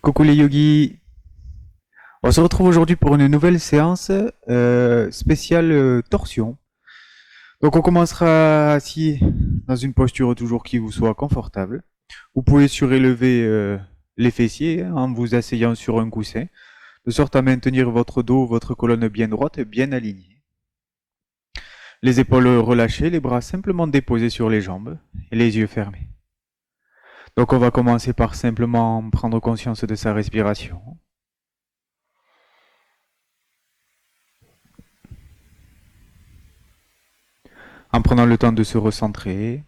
Coucou les yogis, on se retrouve aujourd'hui pour une nouvelle séance spéciale torsion. Donc on commencera assis dans une posture toujours qui vous soit confortable. Vous pouvez surélever les fessiers en vous asseyant sur un coussin, de sorte à maintenir votre dos, votre colonne bien droite, bien alignée. Les épaules relâchées, les bras simplement déposés sur les jambes et les yeux fermés. Donc on va commencer par simplement prendre conscience de sa respiration. En prenant le temps de se recentrer,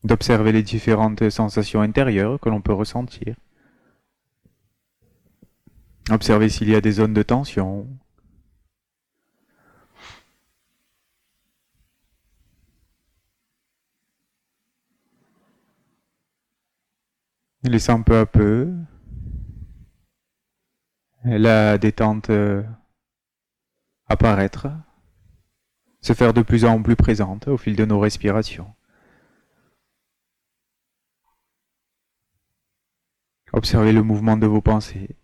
d'observer les différentes sensations intérieures que l'on peut ressentir. Observer s'il y a des zones de tension. Laissant peu à peu la détente apparaître, se faire de plus en plus présente au fil de nos respirations. Observez le mouvement de vos pensées.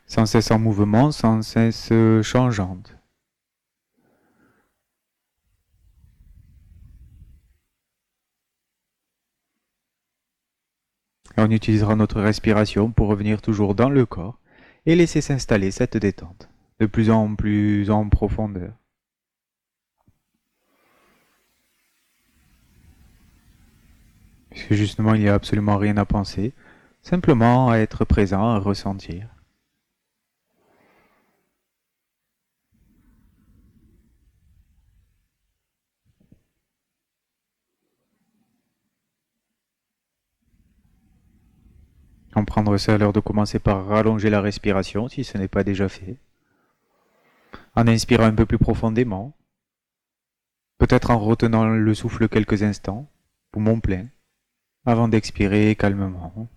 Sans cesse en mouvement, sans cesse changeante. Et on utilisera notre respiration pour revenir toujours dans le corps et laisser s'installer cette détente de plus en profondeur. Puisque justement il n'y a absolument rien à penser, simplement à être présent, à ressentir. Comprendre ça à l'heure de commencer par rallonger la respiration si ce n'est pas déjà fait. En inspirant un peu plus profondément, peut-être en retenant le souffle quelques instants, poumon plein, avant d'expirer calmement.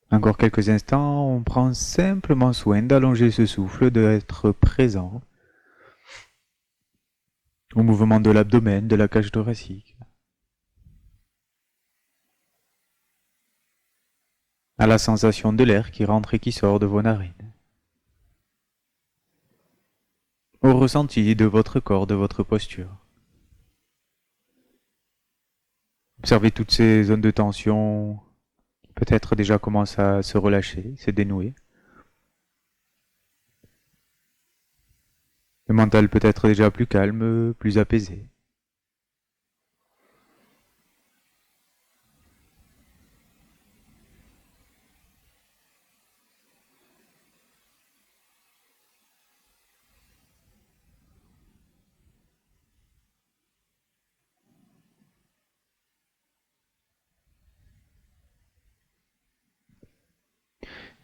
Encore quelques instants, on prend simplement soin d'allonger ce souffle, d'être présent au mouvement de l'abdomen, de la cage thoracique, à la sensation de l'air qui rentre et qui sort de vos narines, au ressenti de votre corps, de votre posture. Observez toutes ces zones de tension qui peut-être déjà commencent à se relâcher, se dénouer. Le mental peut être déjà plus calme, plus apaisé.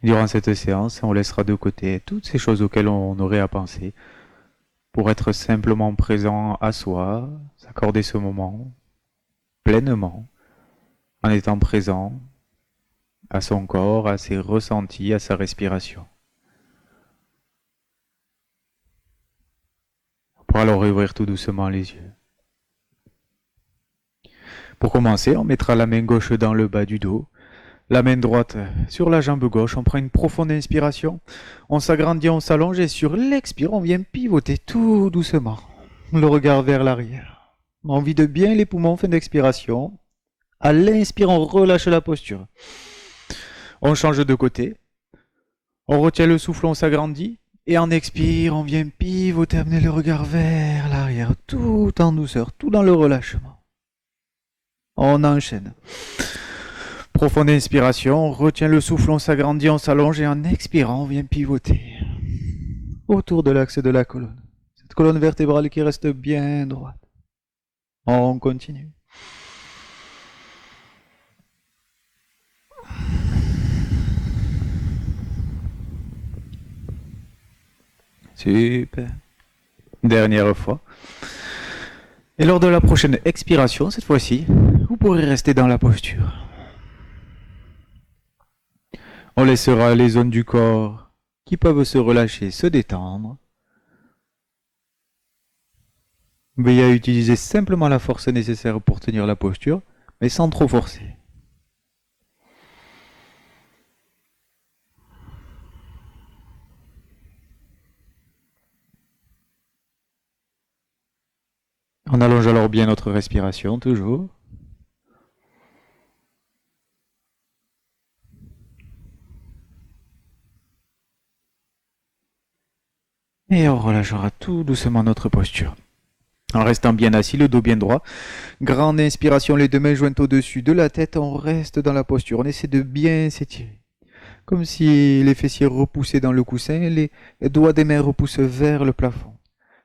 Durant cette séance, on laissera de côté toutes ces choses auxquelles on aurait à penser pour être simplement présent à soi, s'accorder ce moment pleinement, en étant présent à son corps, à ses ressentis, à sa respiration. On pourra alors réouvrir tout doucement les yeux. Pour commencer, on mettra la main gauche dans le bas du dos, la main droite sur la jambe gauche, on prend une profonde inspiration, on s'agrandit, on s'allonge et sur l'expire, on vient pivoter tout doucement, le regard vers l'arrière. On vide bien les poumons, fin d'expiration. À l'inspire, on relâche la posture. On change de côté, on retient le souffle, on s'agrandit, et en expire, on vient pivoter, amener le regard vers l'arrière, tout en douceur, tout dans le relâchement. On enchaîne. Profonde inspiration, on retient le souffle, on s'agrandit, on s'allonge et en expirant, on vient pivoter autour de l'axe de la colonne. Cette colonne vertébrale qui reste bien droite. On continue. Super. Dernière fois. Et lors de la prochaine expiration, cette fois-ci, vous pourrez rester dans la posture. On laissera les zones du corps qui peuvent se relâcher, se détendre. Veillez à utiliser simplement la force nécessaire pour tenir la posture, mais sans trop forcer. On allonge alors bien notre respiration, toujours. Et on relâchera tout doucement notre posture. En restant bien assis, le dos bien droit. Grande inspiration, les deux mains jointes au-dessus de la tête. On reste dans la posture. On essaie de bien s'étirer. Comme si les fessiers repoussaient dans le coussin, les doigts des mains repoussent vers le plafond.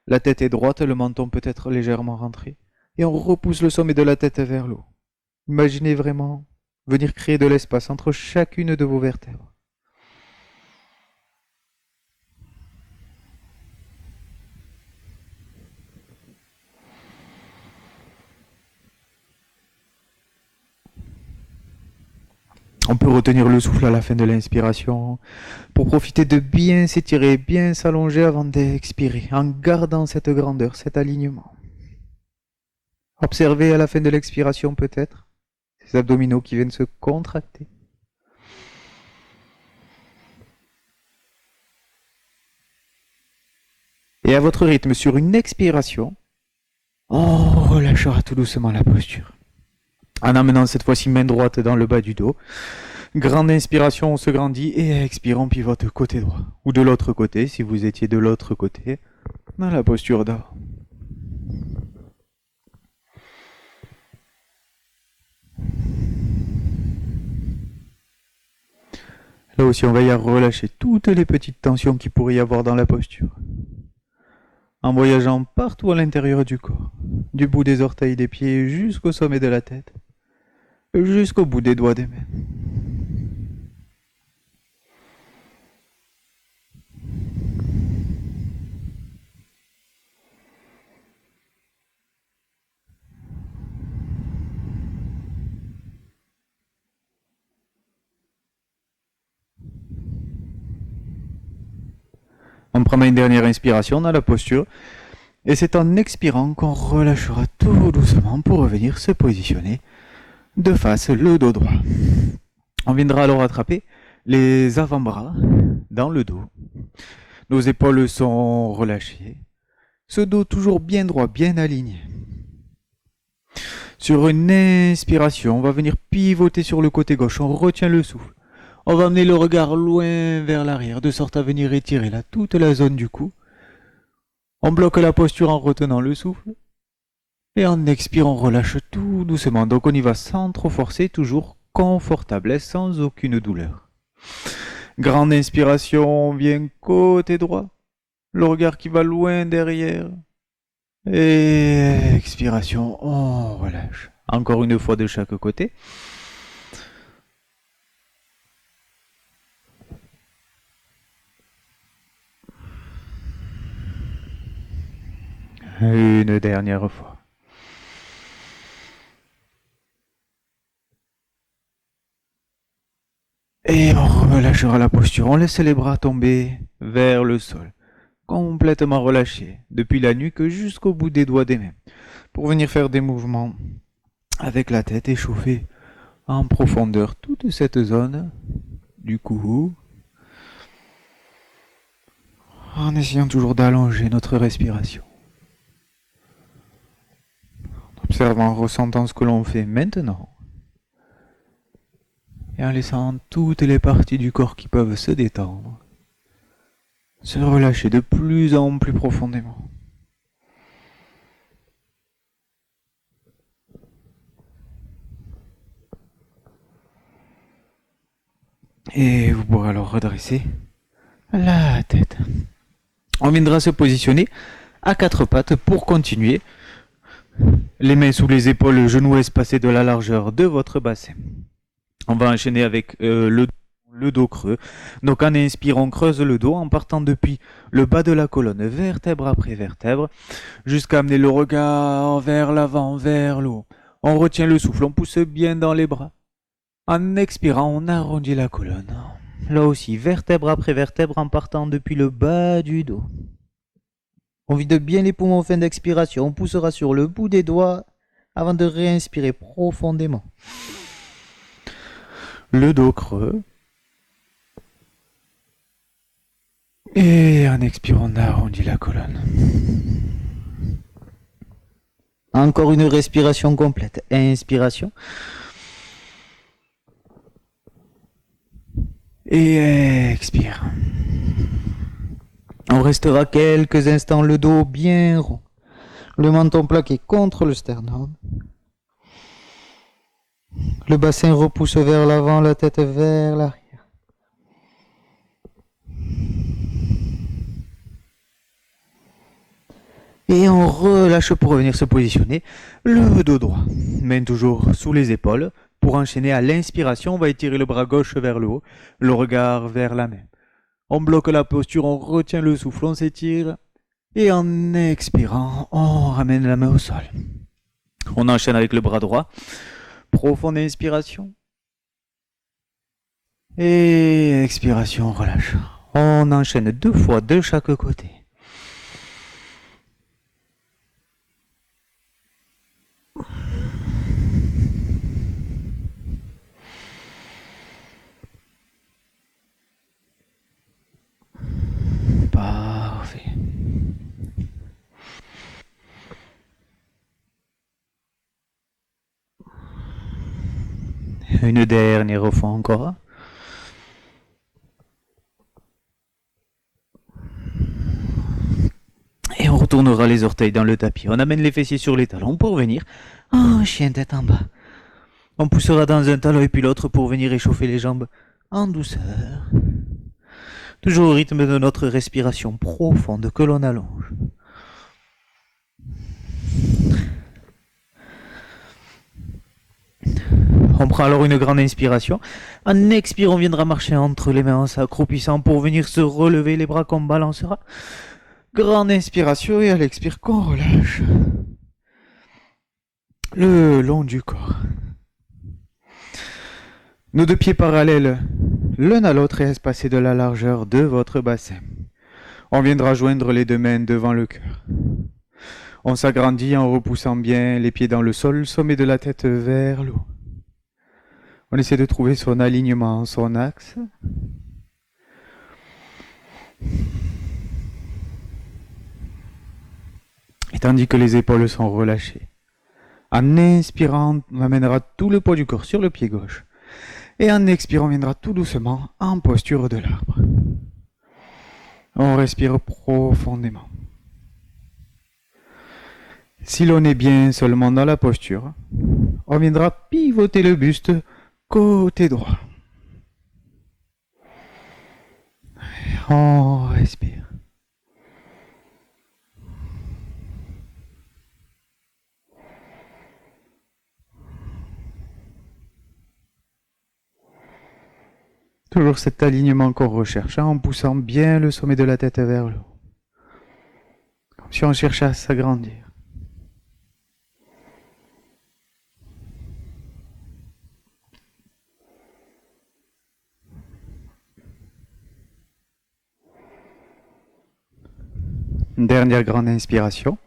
La tête est droite, le menton peut être légèrement rentré. Et on repousse le sommet de la tête vers l'eau. Imaginez vraiment venir créer de l'espace entre chacune de vos vertèbres. On peut retenir le souffle à la fin de l'inspiration pour profiter de bien s'étirer, bien s'allonger avant d'expirer, en gardant cette grandeur, cet alignement. Observez à la fin de l'expiration peut-être ces abdominaux qui viennent se contracter. Et à votre rythme, sur une expiration, on relâchera tout doucement la posture. En amenant cette fois-ci main droite dans le bas du dos. Grande inspiration, on se grandit et expire, on pivote côté droit. Ou de l'autre côté, si vous étiez de l'autre côté, dans la posture d'avant. Là aussi, on va y relâcher toutes les petites tensions qu'il pourrait y avoir dans la posture. En voyageant partout à l'intérieur du corps, du bout des orteils des pieds jusqu'au sommet de la tête, jusqu'au bout des doigts des mains. On prendra une dernière inspiration dans la posture. Et c'est en expirant qu'on relâchera tout doucement pour revenir se positionner de face, le dos droit. On viendra alors attraper les avant-bras dans le dos. Nos épaules sont relâchées. Ce dos toujours bien droit, bien aligné. Sur une inspiration, on va venir pivoter sur le côté gauche. On retient le souffle. On va amener le regard loin vers l'arrière, de sorte à venir étirer là toute la zone du cou. On bloque la posture en retenant le souffle. Et en expirant, on relâche tout doucement. Donc on y va sans trop forcer, toujours confortable, sans aucune douleur. Grande inspiration, on vient côté droit. Le regard qui va loin derrière. Et expiration, on relâche. Encore une fois de chaque côté. Une dernière fois. Et on relâchera la posture. On laisse les bras tomber vers le sol. Complètement relâchés. Depuis la nuque jusqu'au bout des doigts des mains. Pour venir faire des mouvements avec la tête échauffée en profondeur toute cette zone du cou. En essayant toujours d'allonger notre respiration. Observant, en ressentant ce que l'on fait maintenant. Et en laissant toutes les parties du corps qui peuvent se détendre, se relâcher de plus en plus profondément. Et vous pourrez alors redresser la tête. On viendra se positionner à quatre pattes pour continuer. Les mains sous les épaules, genoux espacés de la largeur de votre bassin. On va enchaîner avec le dos creux. Donc en inspirant, on creuse le dos en partant depuis le bas de la colonne, vertèbre après vertèbre, jusqu'à amener le regard vers l'avant, vers le haut. On retient le souffle, on pousse bien dans les bras. En expirant, on arrondit la colonne. Là aussi, vertèbre après vertèbre en partant depuis le bas du dos. On vide bien les poumons en fin d'expiration. On poussera sur le bout des doigts avant de réinspirer profondément. Le dos creux. Et en expirant, on arrondit la colonne. Encore une respiration complète. Inspiration. Et expire. On restera quelques instants le dos bien rond. Le menton plaqué contre le sternum. Le bassin repousse vers l'avant, la tête vers l'arrière. Et on relâche pour revenir se positionner. Le dos droit. Main toujours sous les épaules. Pour enchaîner à l'inspiration, on va étirer le bras gauche vers le haut, le regard vers la main. On bloque la posture, on retient le souffle, on s'étire. Et en expirant, on ramène la main au sol. On enchaîne avec le bras droit. Profonde inspiration. Et expiration, on relâche. On enchaîne 2 fois de chaque côté. Parfait. Une dernière fois encore. Et on retournera les orteils dans le tapis. On amène les fessiers sur les talons pour venir en chien tête en bas. On poussera dans un talon et puis l'autre pour venir échauffer les jambes en douceur. Toujours au rythme de notre respiration profonde que l'on allonge. On prend alors une grande inspiration. En expirant, on viendra marcher entre les mains en s'accroupissant pour venir se relever, les bras qu'on balancera. Grande inspiration et à l'expire qu'on relâche. Le long du corps. Nos 2 pieds parallèles l'un à l'autre et espacés de la largeur de votre bassin. On viendra joindre les 2 mains devant le cœur. On s'agrandit en repoussant bien les pieds dans le sol, sommet de la tête vers le haut. On essaie de trouver son alignement, son axe. Et tandis que les épaules sont relâchées. En inspirant, on amènera tout le poids du corps sur le pied gauche. Et en expirant, on viendra tout doucement en posture de l'arbre. On respire profondément. Si l'on est bien seulement dans la posture, on viendra pivoter le buste côté droit. On respire. Toujours cet alignement qu'on recherche, en poussant bien le sommet de la tête vers le haut. Comme si on cherchait à s'agrandir. Une dernière grande inspiration.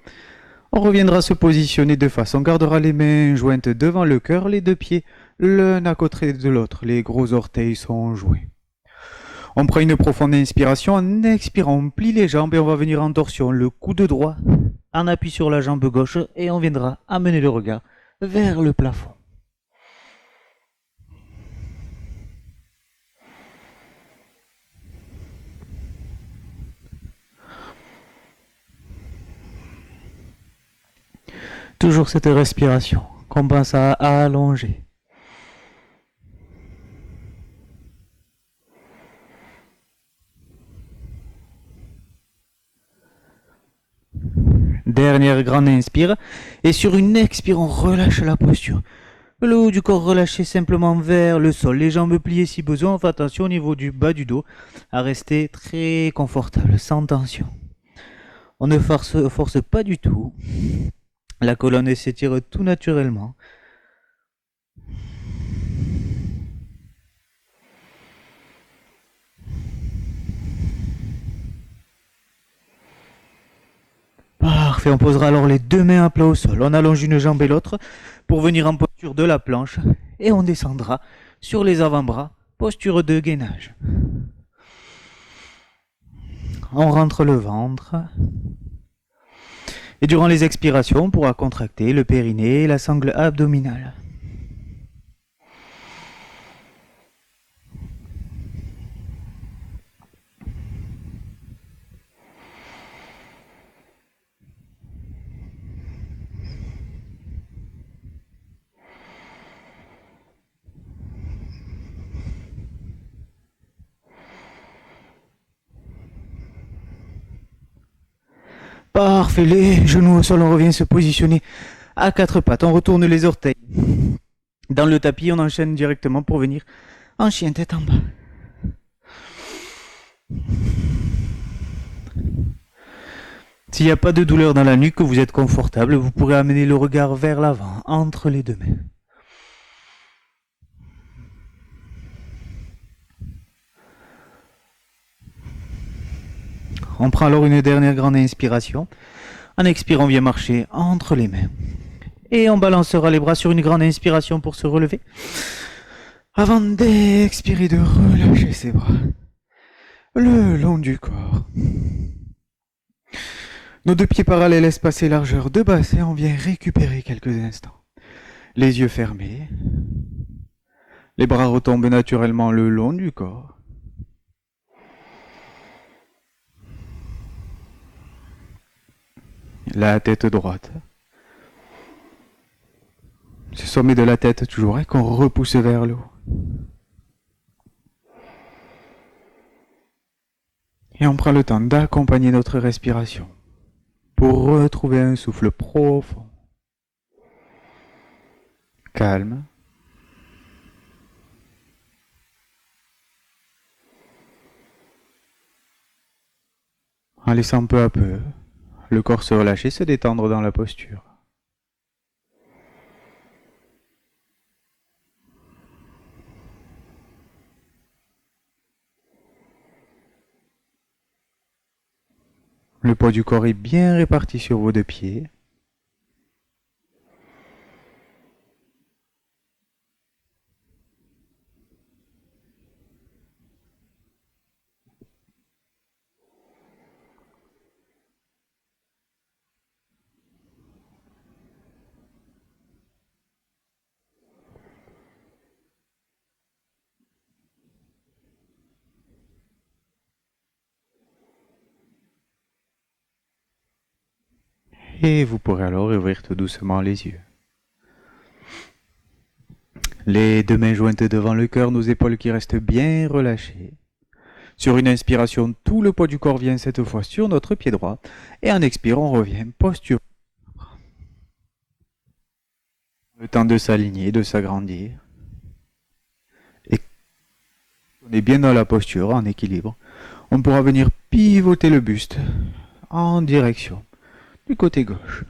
On reviendra se positionner de face. On gardera les mains jointes devant le cœur, les 2 pieds l'un à côté de l'autre. Les gros orteils sont joués. On prend une profonde inspiration. En expirant, on plie les jambes et on va venir en torsion. Le coude droit en appui sur la jambe gauche et on viendra amener le regard vers le plafond. Toujours cette respiration qu'on pense à allonger. Dernière grande inspire. Et sur une expire, on relâche la posture. Le haut du corps relâché simplement vers le sol. Les jambes pliées si besoin. On fait attention au niveau du bas du dos à rester très confortable, sans tension. On ne force pas du tout. La colonne s'étire tout naturellement. Parfait, on posera alors les deux mains à plat au sol. On allonge une jambe et l'autre pour venir en posture de la planche et on descendra sur les avant-bras, posture de gainage. On rentre le ventre. Et durant les expirations, on pourra contracter le périnée et la sangle abdominale. Parfait, les genoux au sol, on revient se positionner à quatre pattes. On retourne les orteils. Dans le tapis, on enchaîne directement pour venir en chien tête en bas. S'il n'y a pas de douleur dans la nuque, que vous êtes confortable, vous pourrez amener le regard vers l'avant, entre les deux mains. On prend alors une dernière grande inspiration. En expirant, on vient marcher entre les mains. Et on balancera les bras sur une grande inspiration pour se relever. Avant d'expirer, de relâcher ses bras le long du corps. Nos deux pieds parallèles espacés largeur de bassin, on vient récupérer quelques instants. Les yeux fermés. Les bras retombent naturellement le long du corps. La tête droite. Ce sommet de la tête toujours et qu'on repousse vers le haut. Et on prend le temps d'accompagner notre respiration pour retrouver un souffle profond, calme, en laissant peu à peu le corps se relâcher, se détendre dans la posture. Le poids du corps est bien réparti sur vos deux pieds. Et vous pourrez alors ouvrir tout doucement les yeux. Les deux mains jointes devant le cœur, nos épaules qui restent bien relâchées. Sur une inspiration, tout le poids du corps vient cette fois sur notre pied droit. Et en expirant, on revient posture. Le temps de s'aligner, de s'agrandir. Et on est bien dans la posture, en équilibre. On pourra venir pivoter le buste en direction du côté gauche.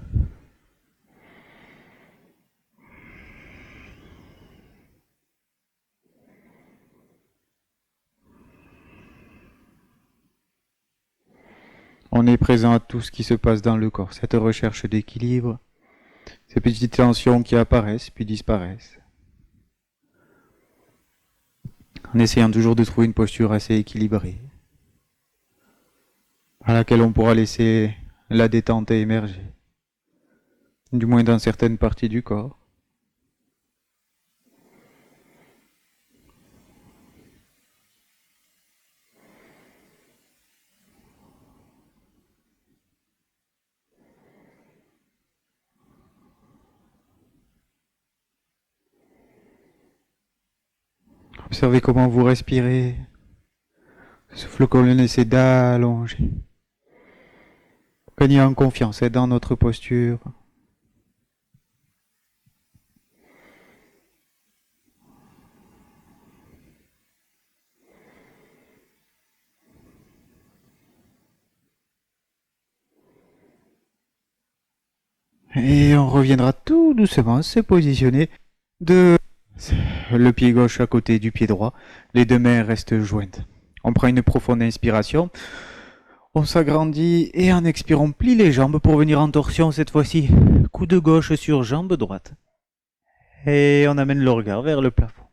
On est présent à tout ce qui se passe dans le corps, cette recherche d'équilibre, ces petites tensions qui apparaissent puis disparaissent. En essayant toujours de trouver une posture assez équilibrée, à laquelle on pourra laisser la détente émerger, du moins dans certaines parties du corps. Observez comment vous respirez. Le souffle qu'on essaie d'allonger. Gagner en confiance et dans notre posture. Et on reviendra tout doucement se positionner de le pied gauche à côté du pied droit. Les deux mains restent jointes. On prend une profonde inspiration. On s'agrandit et en expirant, on plie les jambes pour venir en torsion cette fois-ci. Coup de gauche sur jambe droite. Et on amène le regard vers le plafond.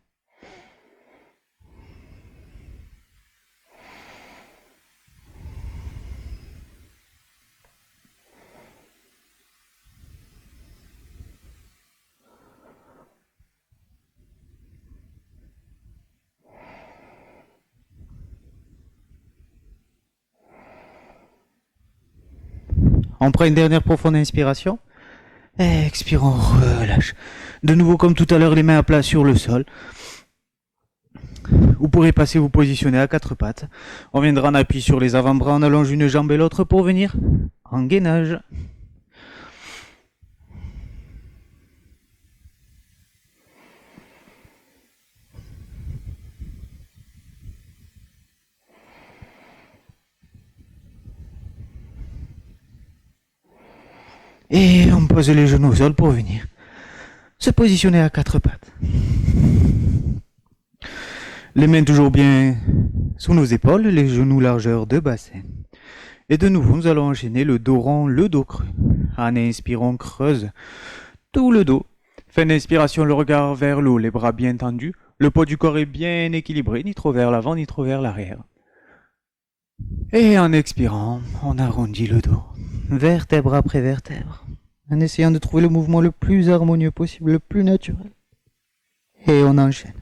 On prend une dernière profonde inspiration. Expire, on relâche. De nouveau, comme tout à l'heure, les mains à plat sur le sol. Vous pourrez passer vous positionner à quatre pattes. On viendra en appui sur les avant-bras, on allonge une jambe et l'autre pour venir en gainage. Et on pose les genoux au sol pour venir se positionner à quatre pattes. Les mains toujours bien sous nos épaules, les genoux largeur de bassin. Et de nouveau, nous allons enchaîner le dos rond, le dos creux. En inspirant, creuse tout le dos. Fin d'inspiration, le regard vers le haut, les bras bien tendus. Le poids du corps est bien équilibré, ni trop vers l'avant, ni trop vers l'arrière. Et en expirant, on arrondit le dos, vertèbre après vertèbre, en essayant de trouver le mouvement le plus harmonieux possible, le plus naturel. Et on enchaîne.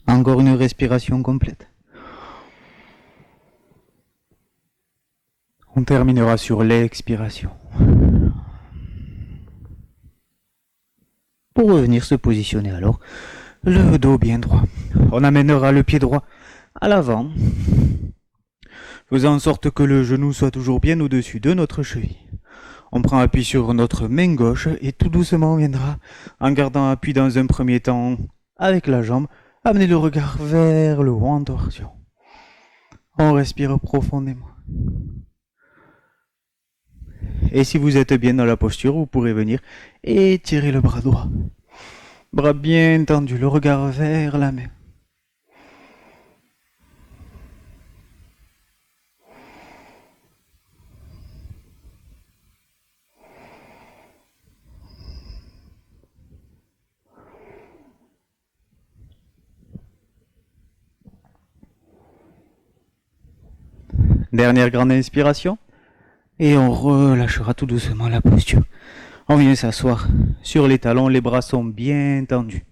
Encore une respiration complète. On terminera sur l'expiration. Pour revenir se positionner alors, le dos bien droit. On amènera le pied droit à l'avant, faisant en sorte que le genou soit toujours bien au-dessus de notre cheville. On prend appui sur notre main gauche et tout doucement on viendra, en gardant appui dans un premier temps avec la jambe, amener le regard vers le haut en torsion. On respire profondément. Et si vous êtes bien dans la posture, vous pourrez venir étirer le bras droit. Bras bien tendu, le regard vers la main. Dernière grande inspiration. Et on relâchera tout doucement la posture. On vient s'asseoir sur les talons, les bras sont bien tendus.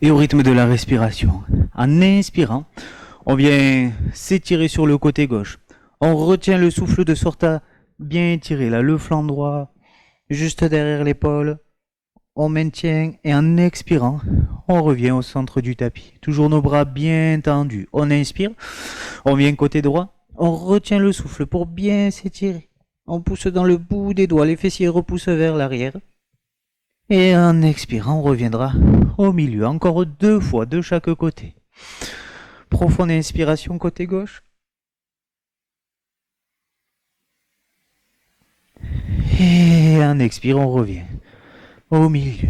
Et au rythme de la respiration, en inspirant, on vient s'étirer sur le côté gauche. On retient le souffle de sorte à bien étirer là, le flanc droit, juste derrière l'épaule. On maintient et en expirant, on revient au centre du tapis. Toujours nos bras bien tendus. On inspire, on vient côté droit, on retient le souffle pour bien s'étirer. On pousse dans le bout des doigts, les fessiers repoussent vers l'arrière. Et en expirant, on reviendra au milieu, encore 2 fois de chaque côté. Profonde inspiration côté gauche. Et en expirant, on revient au milieu,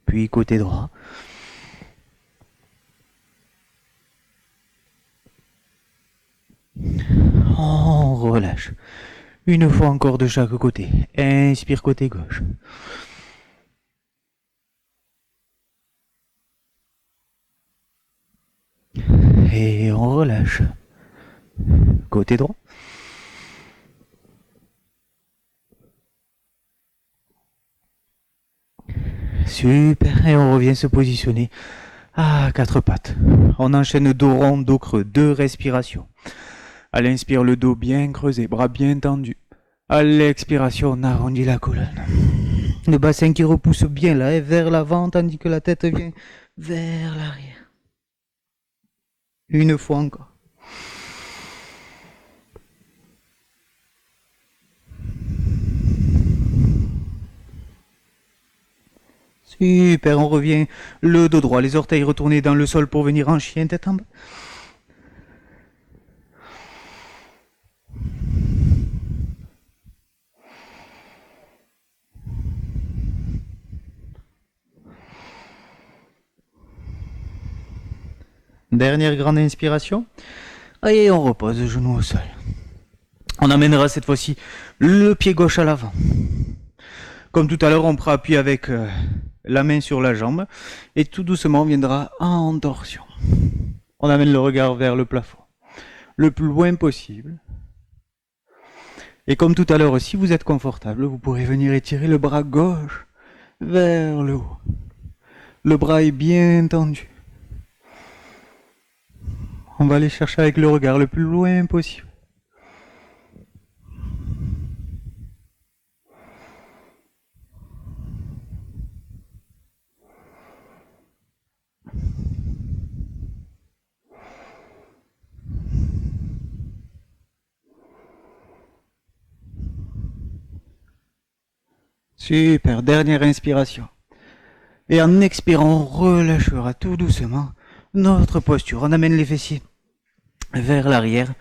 puis côté droit. On relâche. Une fois encore de chaque côté. Inspire côté gauche. Et on relâche. Côté droit. Super, et on revient se positionner à 4 pattes. On enchaîne dos rond, dos creux, 2 respirations. À l'inspire, le dos bien creusé, bras bien tendus. À l'expiration, on arrondit la colonne. Le bassin qui repousse bien là est vers l'avant tandis que la tête vient vers l'arrière. Une fois encore. Super, on revient le dos droit, les orteils retournés dans le sol pour venir en chien tête en bas. Dernière grande inspiration. Et on repose, genou au sol. On amènera cette fois-ci le pied gauche à l'avant. Comme tout à l'heure, on prend appui avec la main sur la jambe et tout doucement on viendra en torsion. On amène le regard vers le plafond, le plus loin possible. Et comme tout à l'heure, si vous êtes confortable, vous pourrez venir étirer le bras gauche vers le haut. Le bras est bien tendu. On va aller chercher avec le regard le plus loin possible. Super, dernière inspiration. Et en expirant, on relâchera tout doucement notre posture. On amène les fessiers vers l'arrière.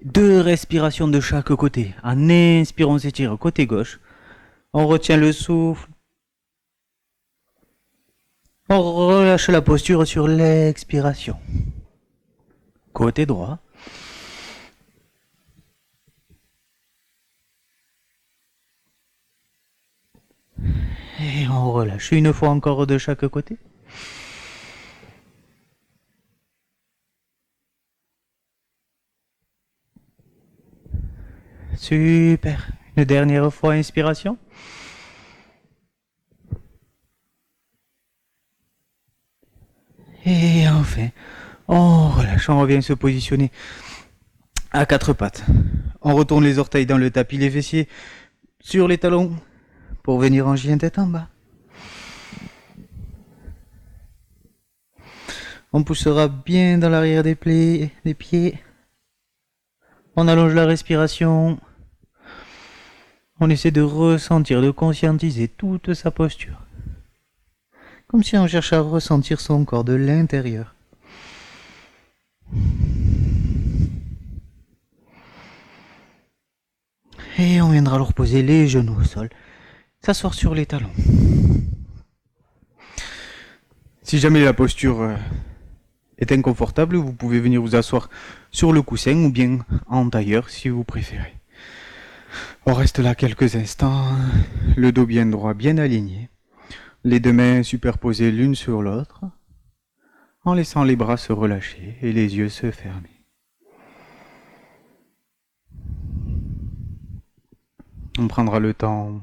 2 respirations de chaque côté. En inspirant, on s'étire côté gauche. On retient le souffle. On relâche la posture sur l'expiration. Côté droit. Et on relâche une fois encore de chaque côté. Super. Une dernière fois, inspiration. Et enfin, on relâche, on revient se positionner à 4 pattes. On retourne les orteils dans le tapis, les fessiers sur les talons pour venir en chien tête en bas. On poussera bien dans l'arrière des pieds. On allonge la respiration. On essaie de ressentir, de conscientiser toute sa posture. Comme si on cherchait à ressentir son corps de l'intérieur. Et on viendra alors poser les genoux au sol. S'asseoir sur les talons. Si jamais la posture est inconfortable, vous pouvez venir vous asseoir sur le coussin ou bien en tailleur si vous préférez. On reste là quelques instants, le dos bien droit, bien aligné, les 2 mains superposées l'une sur l'autre, en laissant les bras se relâcher et les yeux se fermer. On prendra le temps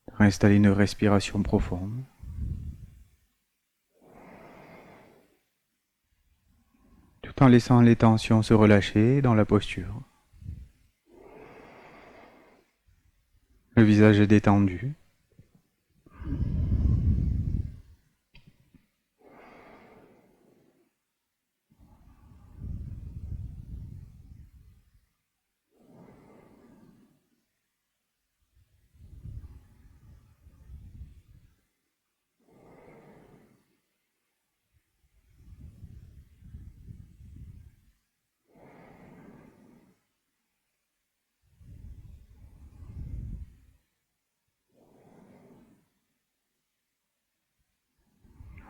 de réinstaller une respiration profonde. Tout en laissant les tensions se relâcher dans la posture. Le visage est détendu.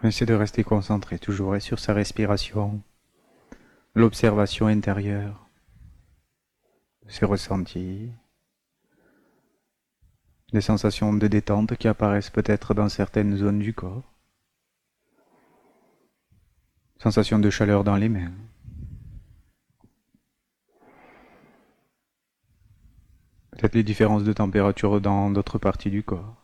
On essaie de rester concentré toujours sur sa respiration, l'observation intérieure, ses ressentis, des sensations de détente qui apparaissent peut-être dans certaines zones du corps, sensations de chaleur dans les mains, peut-être les différences de température dans d'autres parties du corps.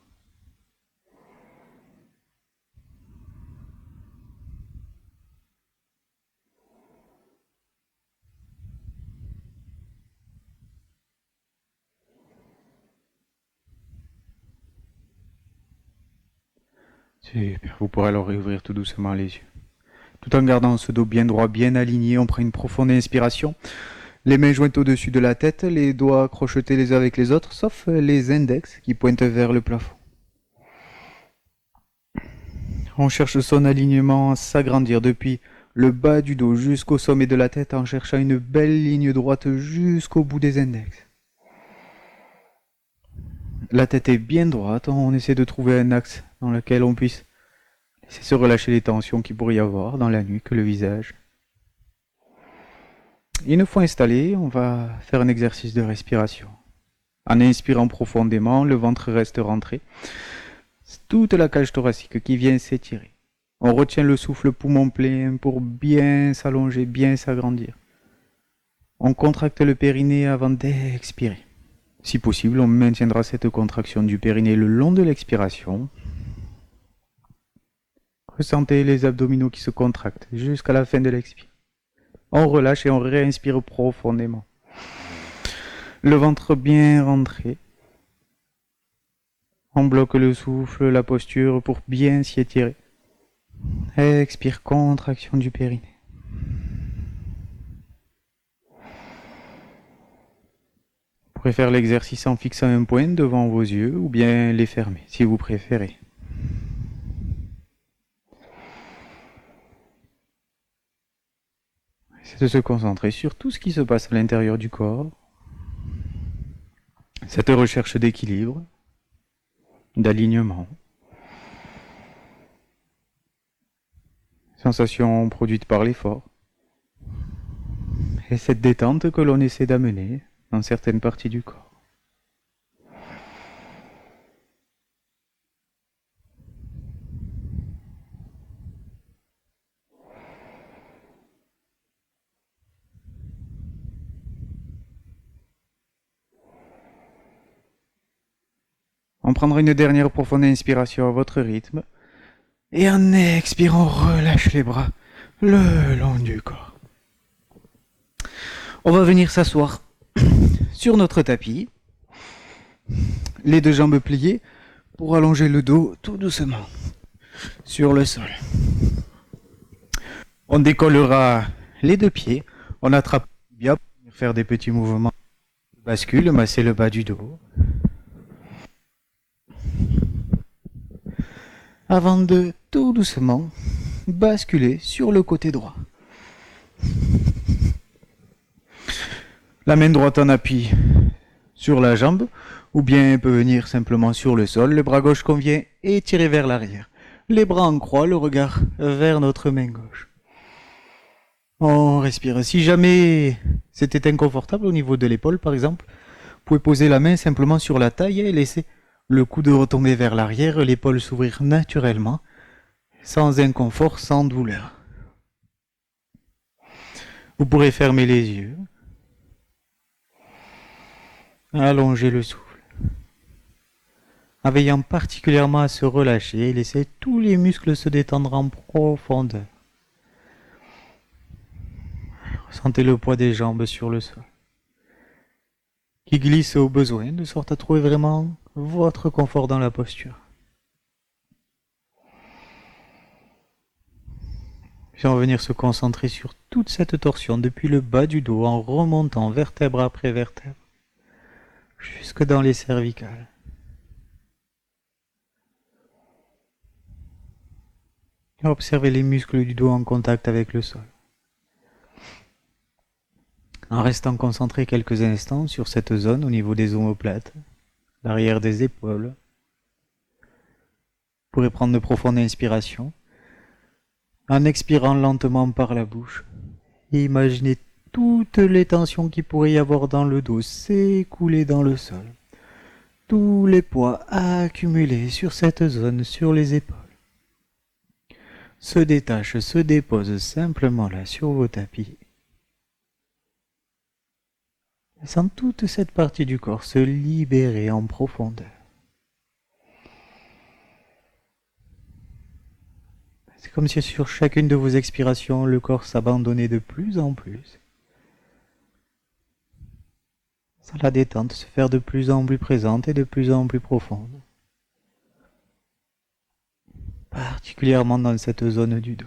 Super. Vous pourrez alors réouvrir tout doucement les yeux. Tout en gardant ce dos bien droit, bien aligné, on prend une profonde inspiration. Les mains jointes au-dessus de la tête, les doigts crochetés les uns avec les autres, sauf les index qui pointent vers le plafond. On cherche son alignement à s'agrandir depuis le bas du dos jusqu'au sommet de la tête en cherchant une belle ligne droite jusqu'au bout des index. La tête est bien droite, on essaie de trouver un axe dans lequel on puisse laisser se relâcher les tensions qu'il pourrait y avoir dans la nuque, le visage. Une fois installé, on va faire un exercice de respiration. En inspirant profondément, le ventre reste rentré. C'est toute la cage thoracique qui vient s'étirer. On retient le souffle poumon plein pour bien s'allonger, bien s'agrandir. On contracte le périnée avant d'expirer. Si possible, on maintiendra cette contraction du périnée le long de l'expiration. Ressentez les abdominaux qui se contractent jusqu'à la fin de l'expire. On relâche et on réinspire profondément. Le ventre bien rentré. On bloque le souffle, la posture pour bien s'y étirer. Expire, contraction du périnée. Vous pourrez faire l'exercice en fixant un point devant vos yeux ou bien les fermer si vous préférez. C'est de se concentrer sur tout ce qui se passe à l'intérieur du corps. Cette recherche d'équilibre, d'alignement. Sensation produite par l'effort. Et cette détente que l'on essaie d'amener dans certaines parties du corps. On prendra une dernière profonde inspiration à votre rythme. Et en expirant, relâche les bras le long du corps. On va venir s'asseoir sur notre tapis, les deux jambes pliées pour allonger le dos tout doucement sur le sol. On décollera les deux pieds, on attrape bien pour faire des petits mouvements de bascule, masser le bas du dos. Avant de tout doucement basculer sur le côté droit. La main droite en appui sur la jambe, ou bien peut venir simplement sur le sol. Le bras gauche qu'on vient étirer vers l'arrière. Les bras en croix, le regard vers notre main gauche. On respire. Si jamais c'était inconfortable au niveau de l'épaule, par exemple, vous pouvez poser la main simplement sur la taille et laisser le coude retomber vers l'arrière, l'épaule s'ouvrir naturellement, sans inconfort, sans douleur. Vous pourrez fermer les yeux, allonger le souffle, en veillant particulièrement à se relâcher et laisser tous les muscles se détendre en profondeur. Ressentez le poids des jambes sur le sol, qui glisse au besoin, de sorte à trouver vraiment votre confort dans la posture. Puis on va venir se concentrer sur toute cette torsion depuis le bas du dos en remontant vertèbre après vertèbre jusque dans les cervicales. Et observez les muscles du dos en contact avec le sol. En restant concentré quelques instants sur cette zone au niveau des omoplates, l'arrière des épaules, vous pourrez prendre de profondes inspirations en expirant lentement par la bouche. Et imaginez toutes les tensions qu'il pourrait y avoir dans le dos s'écouler dans le sol. Tous les poids accumulés sur cette zone, sur les épaules, se détachent, se déposent simplement là sur vos tapis. Laissant toute cette partie du corps se libérer en profondeur. C'est comme si sur chacune de vos expirations, le corps s'abandonnait de plus en plus. Sans la détente se faire de plus en plus présente et de plus en plus profonde. particulièrement dans cette zone du dos.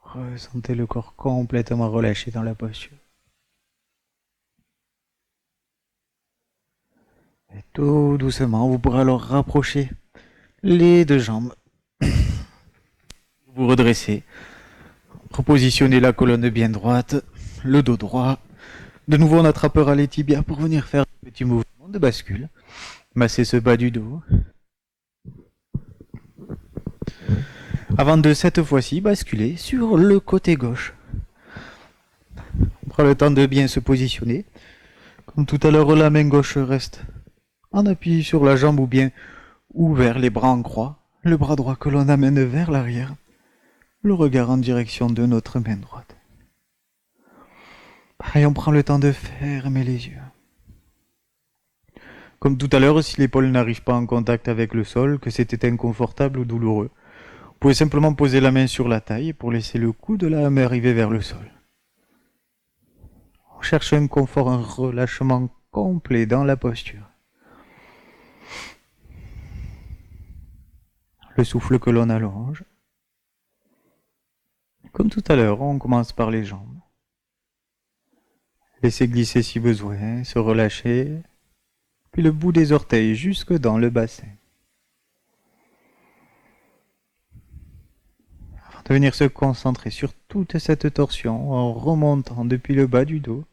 Ressentez le corps complètement relâché dans la posture. Et tout doucement, vous pourrez alors rapprocher les deux jambes. Vous redressez. Repositionnez la colonne bien droite, le dos droit. De nouveau, on attrapera les tibias pour venir faire un petit mouvement de bascule. Massez ce bas du dos. Avant de cette fois-ci basculer sur le côté gauche. On prend le temps de bien se positionner. Comme tout à l'heure, la main gauche reste en appui sur la jambe ou bien ouvert, les bras en croix. Le bras droit que l'on amène vers l'arrière. Le regard en direction de notre main droite. Et on prend le temps de fermer les yeux. Comme tout à l'heure, si l'épaule n'arrive pas en contact avec le sol, que c'était inconfortable ou douloureux, vous pouvez simplement poser la main sur la taille pour laisser le cou de la main arriver vers le sol. On cherche un confort, un relâchement complet dans la posture. Le souffle que l'on allonge. Comme tout à l'heure, on commence par les jambes. Laissez glisser si besoin, se relâcher, puis le bout des orteils jusque dans le bassin. Avant de venir se concentrer sur toute cette torsion en remontant depuis le bas du dos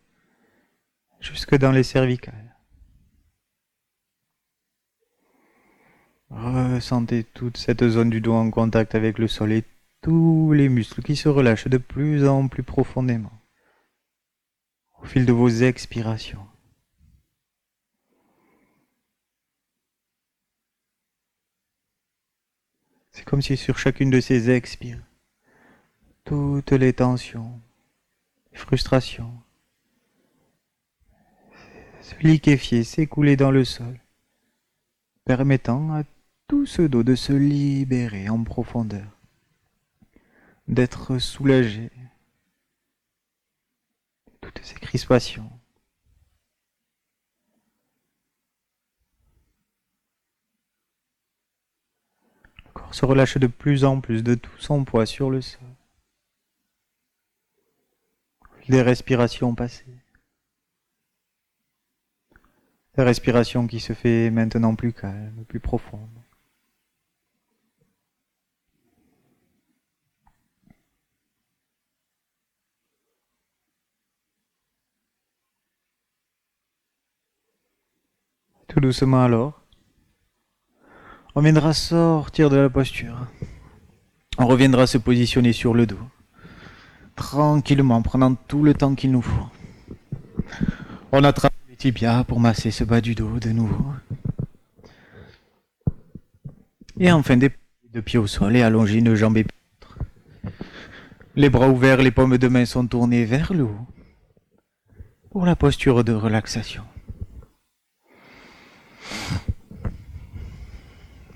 jusque dans les cervicales. Ressentez toute cette zone du dos en contact avec le sol et tous les muscles qui se relâchent de plus en plus profondément au fil de vos expirations. C'est comme si sur chacune de ces expires, toutes les tensions, les frustrations, se liquéfier, s'écouler dans le sol, permettant à tout ce dos de se libérer en profondeur, d'être soulagé de toutes ces crispations. Le corps se relâche de plus en plus de tout son poids sur le sol. Les respirations passées. La respiration qui se fait maintenant plus calme, plus profonde. Tout doucement alors, on viendra sortir de la posture. On reviendra se positionner sur le dos, tranquillement, prenant tout le temps qu'il nous faut. On attrape les tibias pour masser ce bas du dos de nouveau. Et enfin, des pieds au sol et allonger une jambe et l'autre. Les bras ouverts, les paumes de main sont tournées vers le haut pour la posture de relaxation.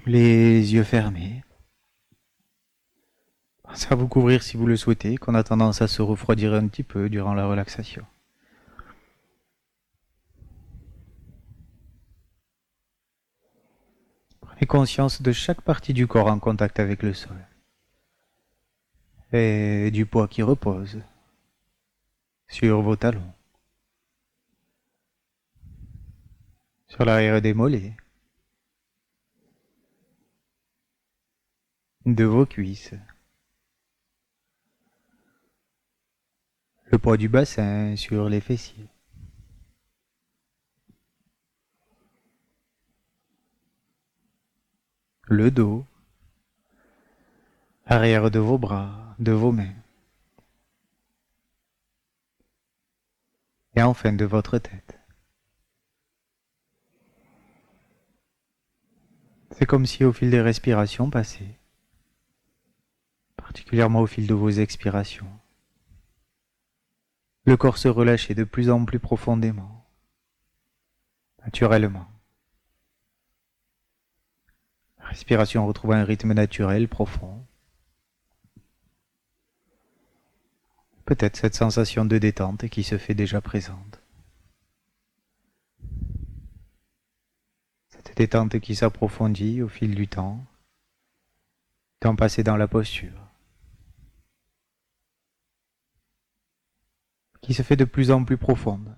Les yeux fermés. Pensez à vous couvrir si vous le souhaitez, qu'on a tendance à se refroidir un petit peu durant la relaxation. Prenez conscience de chaque partie du corps en contact avec le sol et du poids qui repose sur vos talons, sur l'arrière des mollets, de vos cuisses, le poids du bassin sur les fessiers. Le dos, arrière de vos bras, de vos mains, et enfin de votre tête. C'est comme si au fil des respirations passées, particulièrement au fil de vos expirations, le corps se relâchait de plus en plus profondément, naturellement. Respiration retrouve un rythme naturel, profond. Peut-être cette sensation de détente qui se fait déjà présente. Cette détente qui s'approfondit au fil du temps passé dans la posture, qui se fait de plus en plus profonde,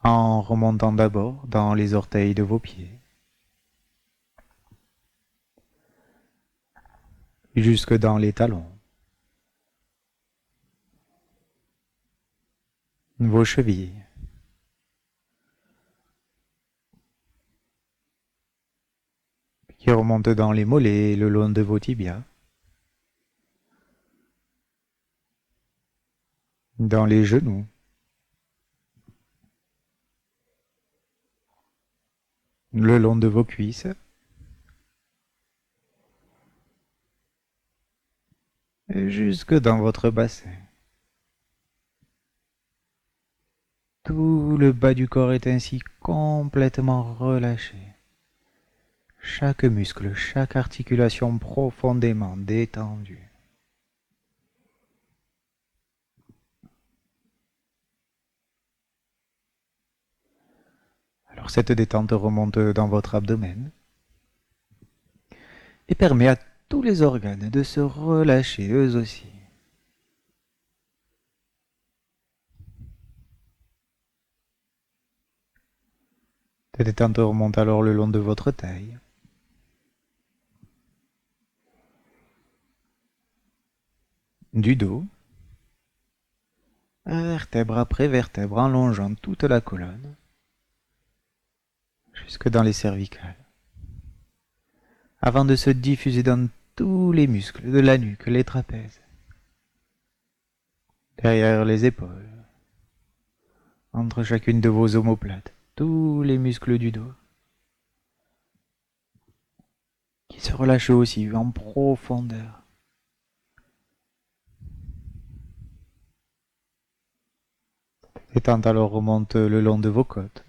en remontant d'abord dans les orteils de vos pieds, jusque dans les talons, vos chevilles, qui remonte dans les mollets le long de vos tibias, dans les genoux, le long de vos cuisses, et jusque dans votre bassin. Tout le bas du corps est ainsi complètement relâché. Chaque muscle, chaque articulation profondément détendue. Alors cette détente remonte dans votre abdomen et permet à tous les organes de se relâcher eux aussi. Cette détente remonte alors le long de votre taille. Du dos, vertèbre après vertèbre en longeant toute la colonne, jusque dans les cervicales, avant de se diffuser dans tous les muscles de la nuque, les trapèzes, derrière les épaules, entre chacune de vos omoplates, tous les muscles du dos, qui se relâchent aussi en profondeur. Détente alors remonte le long de vos côtes,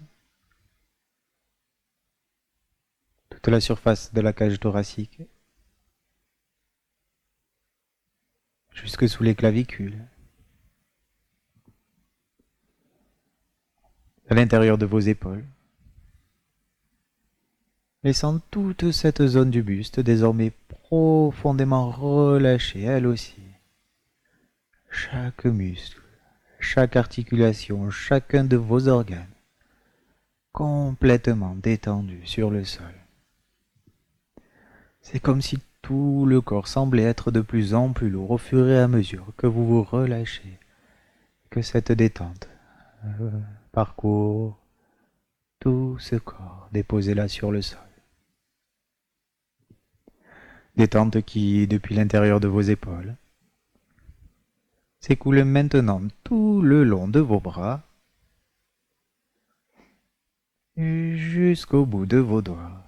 toute la surface de la cage thoracique, jusque sous les clavicules, à l'intérieur de vos épaules, laissant toute cette zone du buste désormais profondément relâchée elle aussi. Chaque muscle, chaque articulation, chacun de vos organes, complètement détendu sur le sol. C'est comme si tout le corps semblait être de plus en plus lourd au fur et à mesure que vous vous relâchez, que cette détente parcourt tout ce corps déposé là sur le sol. Détente qui, depuis l'intérieur de vos épaules, s'écoule maintenant tout le long de vos bras jusqu'au bout de vos doigts.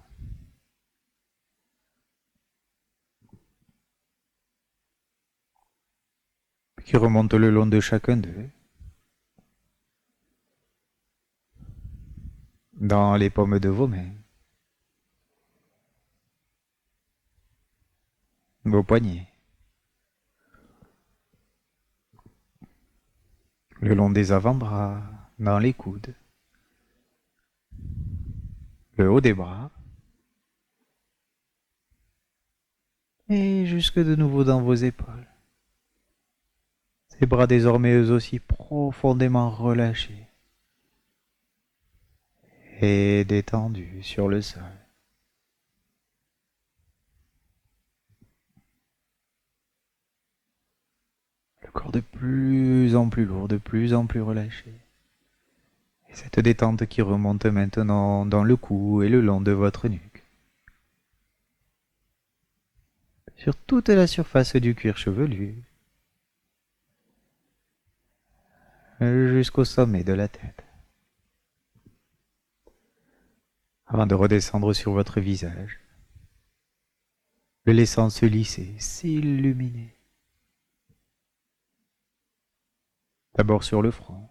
Qui remonte le long de chacun d'eux, dans les paumes de vos mains, vos poignets, le long des avant-bras, dans les coudes, le haut des bras, et jusque de nouveau dans vos épaules. Ces bras désormais eux aussi profondément relâchés et détendus sur le sol. Le corps de plus en plus lourd, de plus en plus relâché. Et cette détente qui remonte maintenant dans le cou et le long de votre nuque. Sur toute la surface du cuir chevelu, jusqu'au sommet de la tête. Avant de redescendre sur votre visage, le laissant se lisser, s'illuminer. D'abord sur le front,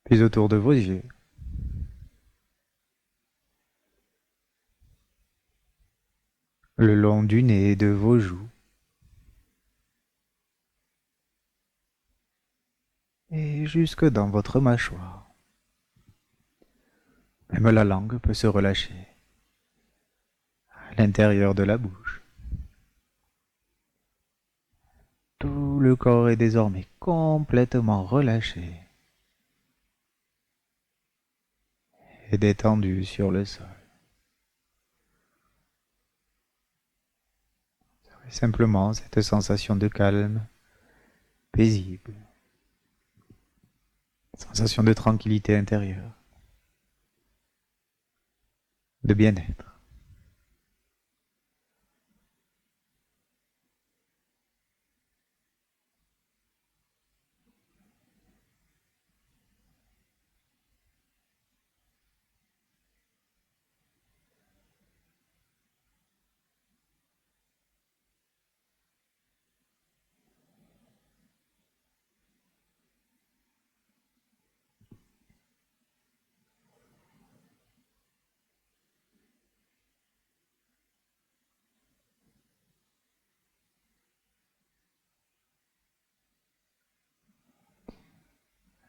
puis autour de vos yeux, le long du nez et de vos joues. Et jusque dans votre mâchoire. Même la langue peut se relâcher à l'intérieur de la bouche. Tout le corps est désormais complètement relâché et détendu sur le sol. Simplement cette sensation de calme, paisible, sensation de tranquillité intérieure, de bien-être.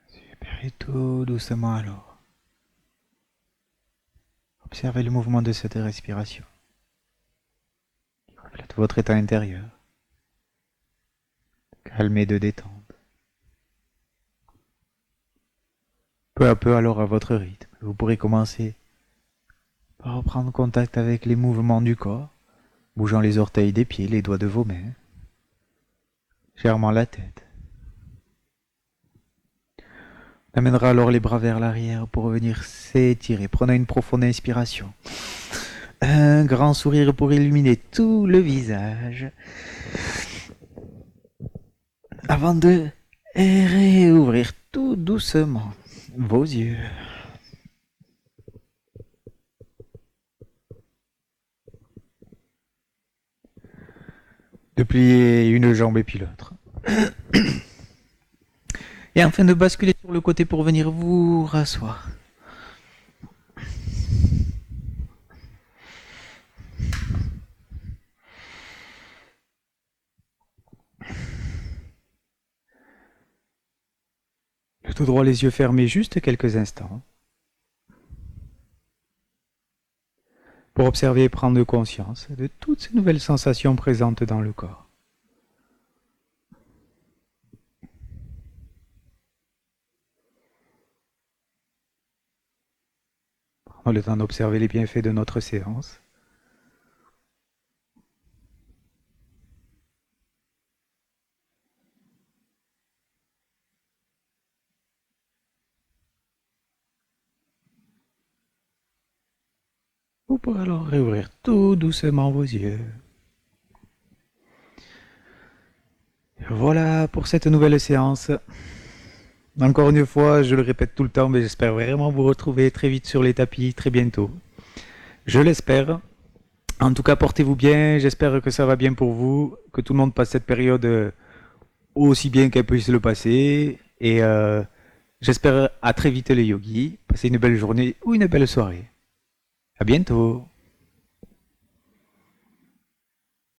Super, et tout doucement alors. Observez le mouvement de cette respiration qui reflète votre état intérieur, calme et de détente. Peu à peu alors à votre rythme, vous pourrez commencer par reprendre contact avec les mouvements du corps, bougeant les orteils des pieds, les doigts de vos mains, germant la tête. On amènera alors les bras vers l'arrière pour venir s'étirer. Prenez une profonde inspiration. Un grand sourire pour illuminer tout le visage. Avant de réouvrir tout doucement vos yeux. De plier une jambe et puis l'autre. Et enfin de basculer sur le côté pour venir vous rasseoir. Le tout droit, les yeux fermés juste quelques instants. Pour observer et prendre conscience de toutes ces nouvelles sensations présentes dans le corps. Prendre le temps d'observer les bienfaits de notre séance. Vous pourrez alors réouvrir tout doucement vos yeux. Voilà pour cette nouvelle séance. Encore une fois, je le répète tout le temps, mais j'espère vraiment vous retrouver très vite sur les tapis, très bientôt. Je l'espère. En tout cas, portez-vous bien, j'espère que ça va bien pour vous, que tout le monde passe cette période aussi bien qu'elle puisse le passer. Et j'espère à très vite les yogis. Passez une belle journée ou une belle soirée. À bientôt.